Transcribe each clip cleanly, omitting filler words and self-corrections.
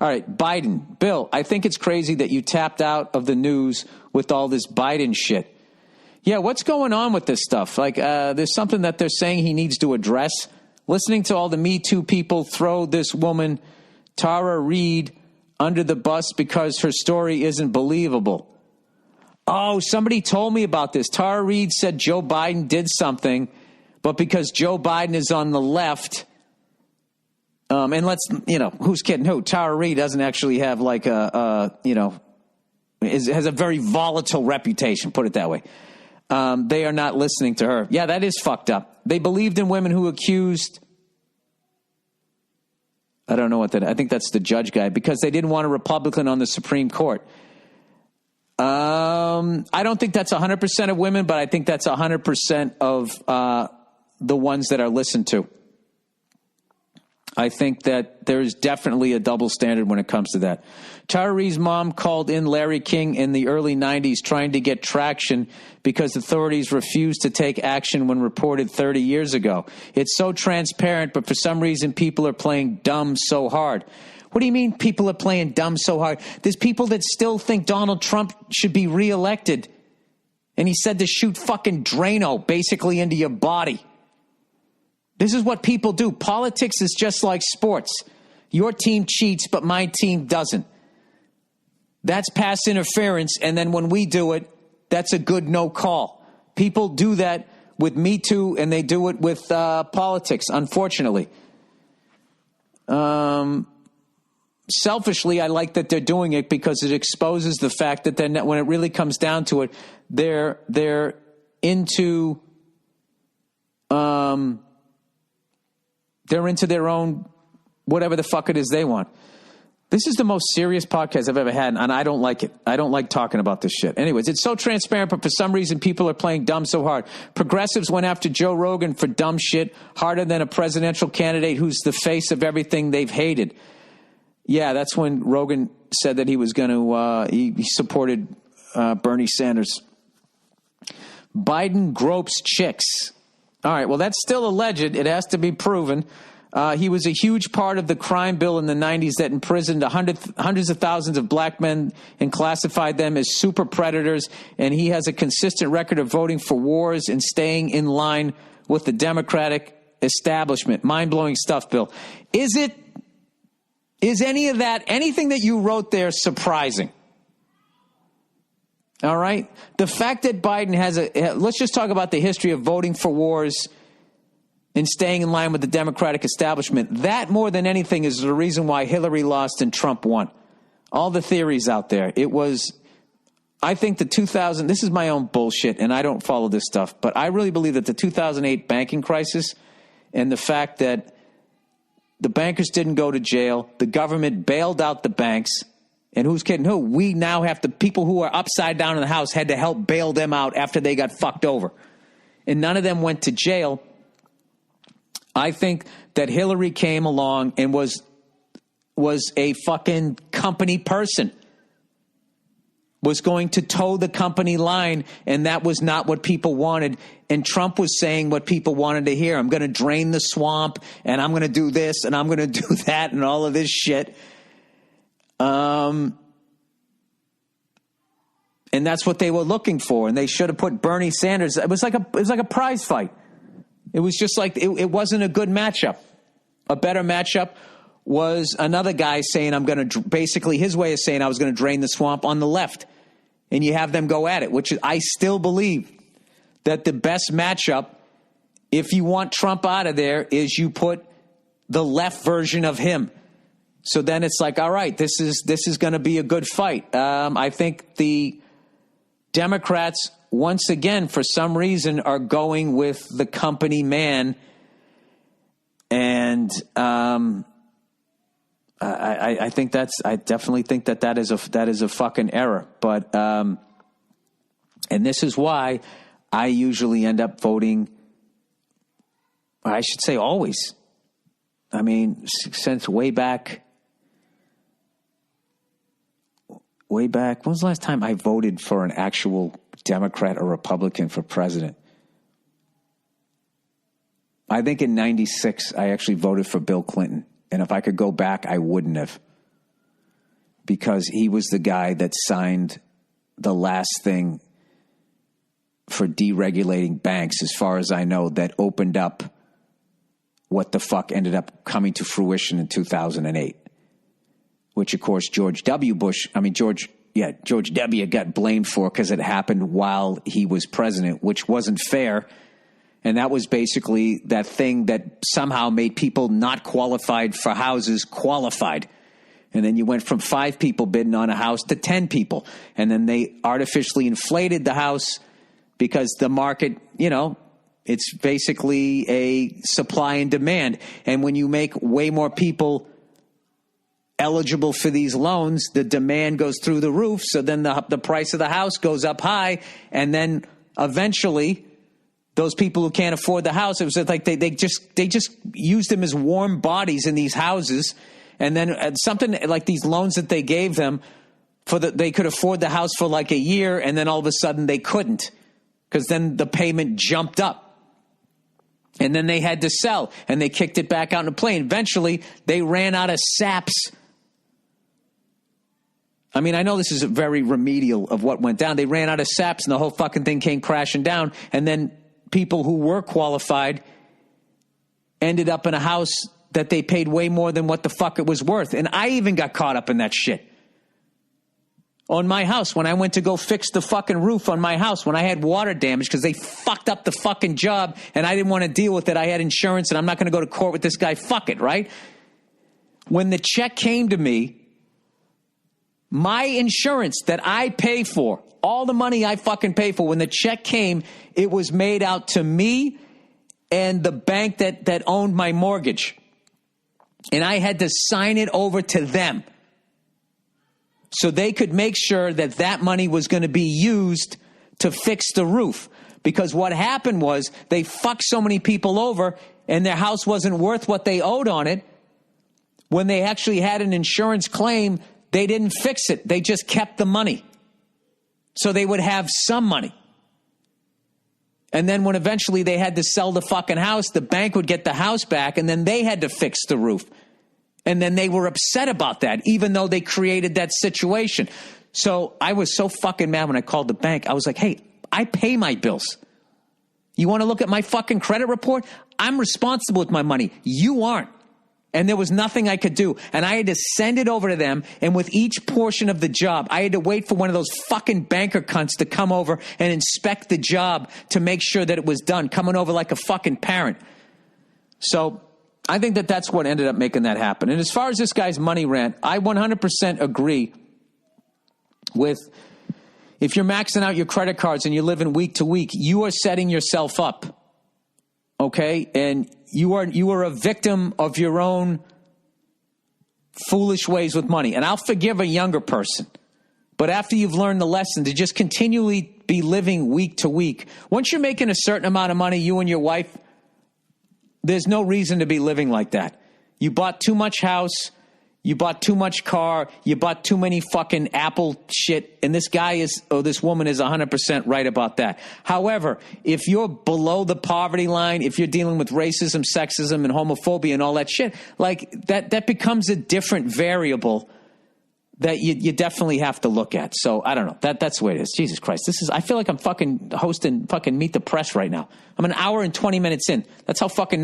All right, Biden. Bill, I think it's crazy that you tapped out of the news with all this Biden shit. Yeah, what's going on with this stuff? Like, there's something that they're saying he needs to address. Listening to all the Me Too people throw this woman, Tara Reid, under the bus because her story isn't believable. Oh, somebody told me about this. Tara Reid said Joe Biden did something, but because Joe Biden is on the left, and let's, who's kidding who? Tara Reid doesn't actually have like has a very volatile reputation, put it that way. They are not listening to her. Yeah, that is fucked up. They believed in women who accused, I don't know what that, I think that's the judge guy, because they didn't want a Republican on the Supreme Court. I don't think that's 100% of women, but I think that's 100% of the ones that are listened to. I think that there's definitely a double standard when it comes to that. Tara Reid's mom called in Larry King in the early 90s trying to get traction because authorities refused to take action when reported 30 years ago. It's so transparent, but for some reason people are playing dumb so hard. What do you mean people are playing dumb so hard? There's people that still think Donald Trump should be reelected. And he said to shoot fucking Drano basically into your body. This is what people do. Politics is just like sports. Your team cheats, but my team doesn't. That's pass interference, and then when we do it, that's a good no call. People do that with Me Too, and they do it with politics, unfortunately. Selfishly, I like that they're doing it because it exposes the fact that when it really comes down to it, they're into their own whatever the fuck it is they want. This is the most serious podcast I've ever had, and I don't like it. I don't like talking about this shit. Anyways, it's so transparent, but for some reason people are playing dumb so hard. Progressives went after Joe Rogan for dumb shit harder than a presidential candidate who's the face of everything they've hated. Yeah, that's when Rogan said that he was going to, he supported Bernie Sanders. Biden gropes chicks. All right, well, that's still alleged. It has to be proven. He was a huge part of the crime bill in the 90s that imprisoned hundreds of thousands of black men and classified them as super predators. And he has a consistent record of voting for wars and staying in line with the Democratic establishment. Mind-blowing stuff, Bill. Is any of that, anything that you wrote there, surprising? All right? The fact that Biden has let's just talk about the history of voting for wars and staying in line with the Democratic establishment. That, more than anything, is the reason why Hillary lost and Trump won. All the theories out there. I think this is my own bullshit, and I don't follow this stuff, but I really believe that the 2008 banking crisis and the fact that the bankers didn't go to jail, the government bailed out the banks, and who's kidding who? We now have people who are upside down in the house had to help bail them out after they got fucked over. And none of them went to jail. I think that Hillary came along and was a fucking company person, was going to toe the company line, and that was not what people wanted. And Trump was saying what people wanted to hear. I'm going to drain the swamp, and I'm going to do this, and I'm going to do that, and all of this shit. And that's what they were looking for, and they should have put Bernie Sanders. It was like a prize fight. It was just like it wasn't a good matchup. A better matchup was another guy saying, I'm going to basically his way of saying I was going to drain the swamp on the left. And you have them go at it, which I still believe that the best matchup, if you want Trump out of there, is you put the left version of him. So then it's like, all right, this is going to be a good fight. I think the Democrats, once again, for some reason, are going with the company man. And I think I definitely think that is a fucking error. But and this is why I usually end up voting. I should say always. I mean, since way back. When was the last time I voted for an actual Democrat or Republican for president? I think in 96, I actually voted for Bill Clinton. And if I could go back, I wouldn't have. because he was the guy that signed the last thing for deregulating banks, as far as I know, that opened up what the fuck ended up coming to fruition in 2008, which, of course, George W. got blamed for because it happened while he was president, which wasn't fair. And that was basically that thing that somehow made people not qualified for houses qualified. And then you went from 5 people bidding on a house to 10 people. And then they artificially inflated the house because the market, it's basically a supply and demand. And when you make way more people eligible for these loans, the demand goes through the roof. So then the price of the house goes up high. And then eventually those people who can't afford the house, it was like they just used them as warm bodies in these houses. And then something like these loans that they gave them they could afford the house for like a year, and then all of a sudden they couldn't, because then the payment jumped up. And then they had to sell, and they kicked it back out in a plane. Eventually, they ran out of saps. I mean, I know this is very remedial of what went down. They ran out of saps, and the whole fucking thing came crashing down. And then people who were qualified ended up in a house that they paid way more than what the fuck it was worth. And I even got caught up in that shit. On my house, when I went to go fix the fucking roof on my house, when I had water damage because they fucked up the fucking job and I didn't want to deal with it. I had insurance and I'm not going to go to court with this guy. Fuck it, right? When the check came to me, my insurance that I pay for, all the money I fucking pay for, when the check came, it was made out to me and the bank that owned my mortgage. And I had to sign it over to them so they could make sure that money was going to be used to fix the roof. Because what happened was they fucked so many people over and their house wasn't worth what they owed on it. When they actually had an insurance claim, they didn't fix it. They just kept the money so they would have some money. And then when eventually they had to sell the fucking house, the bank would get the house back, and then they had to fix the roof. And then they were upset about that, even though they created that situation. So I was so fucking mad when I called the bank. I was like, hey, I pay my bills. You want to look at my fucking credit report? I'm responsible with my money. You aren't. And there was nothing I could do. And I had to send it over to them. And with each portion of the job, I had to wait for one of those fucking banker cunts to come over and inspect the job to make sure that it was done, coming over like a fucking parent. So I think that's what ended up making that happen. And as far as this guy's money rant, I 100% agree with, if you're maxing out your credit cards and you're living week to week, you are setting yourself up. Okay? And you are a victim of your own foolish ways with money. And I'll forgive a younger person. But after you've learned the lesson to just continually be living week to week, once you're making a certain amount of money, you and your wife, there's no reason to be living like that. You bought too much house. You bought too much car. You bought too many fucking Apple shit. And this woman is 100% right about that. However, if you're below the poverty line, if you're dealing with racism, sexism, and homophobia and all that shit, like that becomes a different variable that you definitely have to look at. So I don't know. That's the way it is. Jesus Christ. I feel like I'm fucking hosting fucking Meet the Press right now. I'm an hour and 20 minutes in. That's how fucking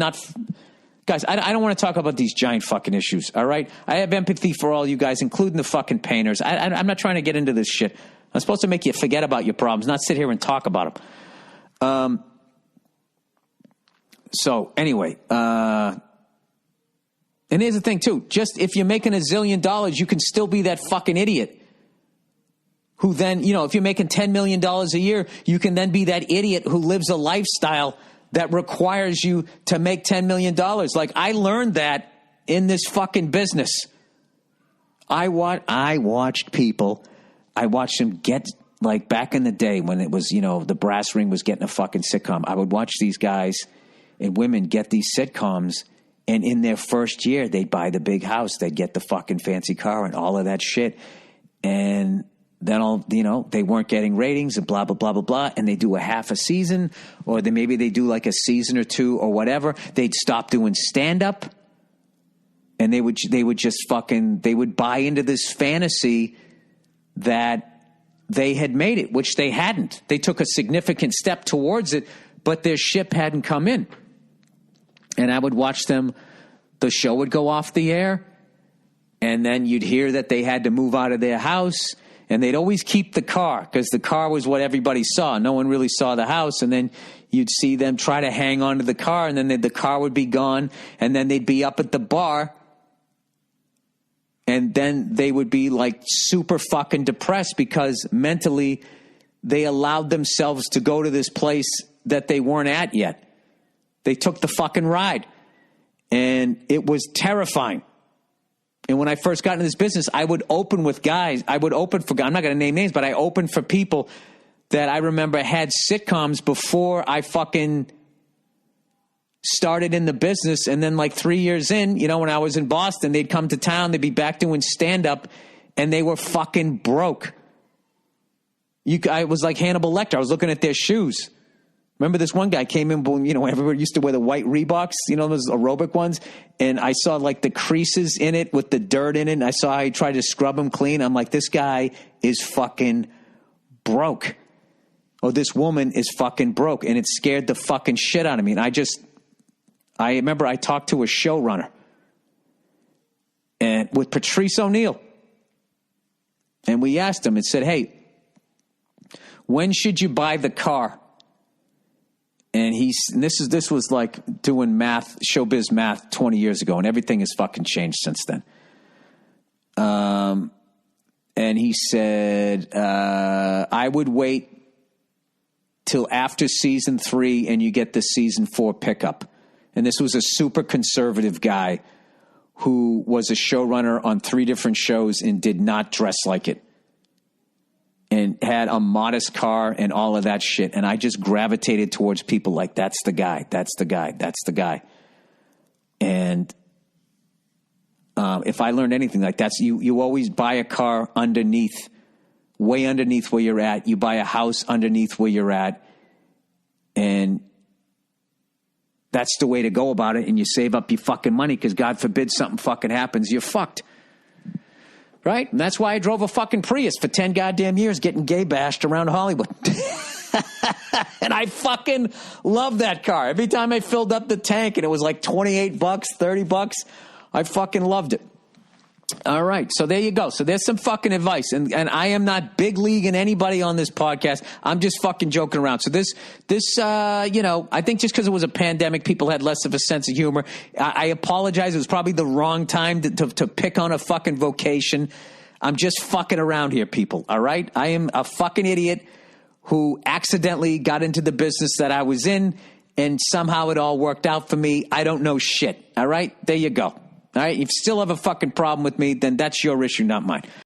Guys, I don't want to talk about these giant fucking issues, all right? I have empathy for all you guys, including the fucking painters. I'm not trying to get into this shit. I'm supposed to make you forget about your problems, not sit here and talk about them. So, anyway, and here's the thing, too. Just if you're making $1 zillion, you can still be that fucking idiot who then, if you're making $10 million a year, you can then be that idiot who lives a lifestyle that requires you to make $10 million. Like, I learned that in this fucking business. I watched them get, like, back in the day when it was, the brass ring was getting a fucking sitcom. I would watch these guys and women get these sitcoms, and in their first year, they'd buy the big house. They'd get the fucking fancy car and all of that shit. And then they weren't getting ratings and blah, blah, blah, blah, blah. And they do a half a season, or maybe they do like a season or two or whatever. They'd stop doing stand-up. And they would buy into this fantasy that they had made it, which they hadn't. They took a significant step towards it, but their ship hadn't come in. And I would watch them. The show would go off the air, and then you'd hear that they had to move out of their house, and they'd always keep the car because the car was what everybody saw. No one really saw the house, and then you'd see them try to hang on to the car, and then the car would be gone, and then they'd be up at the bar, and then they would be like super fucking depressed because mentally they allowed themselves to go to this place that they weren't at yet. They took the fucking ride, and it was terrifying. And when I first got into this business, I would open with guys. I'm not going to name names, but I opened for people that I remember had sitcoms before I fucking started in the business. And then like 3 years in, when I was in Boston, they'd come to town, they'd be back doing stand-up, and they were fucking broke. I was like Hannibal Lecter. I was looking at their shoes. Remember this one guy came in, everybody used to wear the white Reeboks, those aerobic ones. And I saw like the creases in it with the dirt in it. And I saw how he tried to scrub them clean. I'm like, this guy is fucking broke. Or this woman is fucking broke. And it scared the fucking shit out of me. And I remember I talked to a showrunner and with Patrice O'Neill. And we asked him and said, hey, when should you buy the car? And this was like doing math, showbiz math 20 years ago, and everything has fucking changed since then. And he said, I would wait till after season 3 and you get the season 4 pickup. And this was a super conservative guy who was a showrunner on 3 different shows and did not dress like it. And had a modest car and all of that shit. And I just gravitated towards people like, that's the guy, that's the guy, that's the guy. And if I learned anything like that, you always buy a car way underneath where you're at. You buy a house underneath where you're at. And that's the way to go about it. And you save up your fucking money because God forbid something fucking happens. You're fucked. Right? And that's why I drove a fucking Prius for 10 goddamn years getting gay bashed around Hollywood. And I fucking love that car. Every time I filled up the tank and it was like $28, $30, I fucking loved it. All right. So there you go. So there's some fucking advice. And I am not big leaguing anybody on this podcast. I'm just fucking joking around. So this I think just because it was a pandemic, people had less of a sense of humor. I apologize. It was probably the wrong time to pick on a fucking vocation. I'm just fucking around here, people. All right. I am a fucking idiot who accidentally got into the business that I was in, and somehow it all worked out for me. I don't know shit. All right. There you go. All right, if you still have a fucking problem with me, then that's your issue, not mine.